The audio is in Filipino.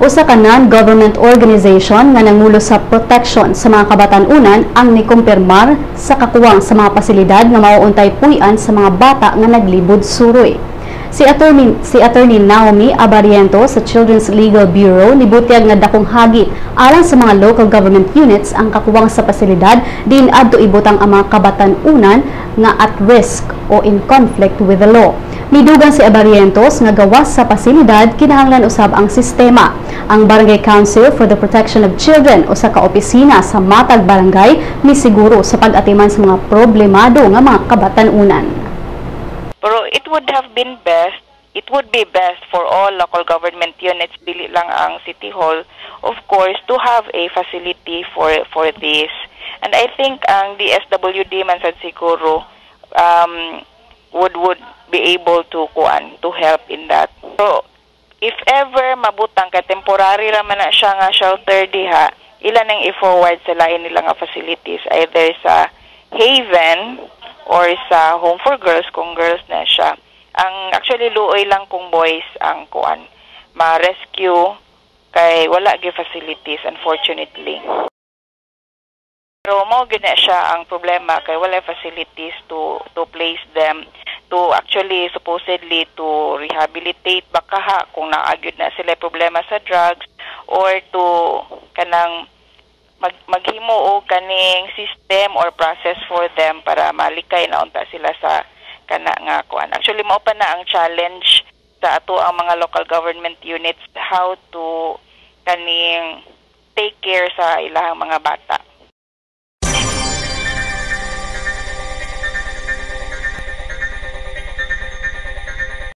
Usa ka non-government organization nga nangulo sa protection sa mga kabatan-unan ang nikumpirmar sa kakuwang sa mga pasilidad nga mauuntay puy-an sa mga bata nga naglibod suroy. Si Attorney Naomi Abariento sa Children's Legal Bureau nibutyag nga dakong hagit alang sa mga local government units ang kakuwang sa pasilidad din adto ibutang ang mga kabatan-unan nga at risk o in conflict with the law. Midugang si Abarientos nga gawas sa pasilidad kinahanglan usab ang sistema. Ang Barangay Council for the Protection of Children o sa kaopisina sa matag barangay misiguro sa pag-atiman sa mga problemado nga mga kabatan-unan. Pero it would be best for all local government units, dili lang ang City Hall, of course, to have a facility for this. And I think ang DSWD man sad siguro would be able to help in that. So if ever mabutang ka temporary ra man na siya nga shelter diha, ilan ang i-forward sa lain nila nga facilities either sa Haven or sa Home for Girls kung girls na siya. Ang actually luoy lang kung boys ang ma-rescue kay wala gi facilities unfortunately. Pero mo gina siya ang problema kay wala facilities to place them to actually supposedly to rehabilitate baka kung naagyud na sila problema sa drugs or to kanang maghimo og kaning system or process for them para malikay na unta sila sa kana nga kuan. Actually mao pa na ang challenge sa ato ang mga local government units how to kaning take care sa ilahang mga bata.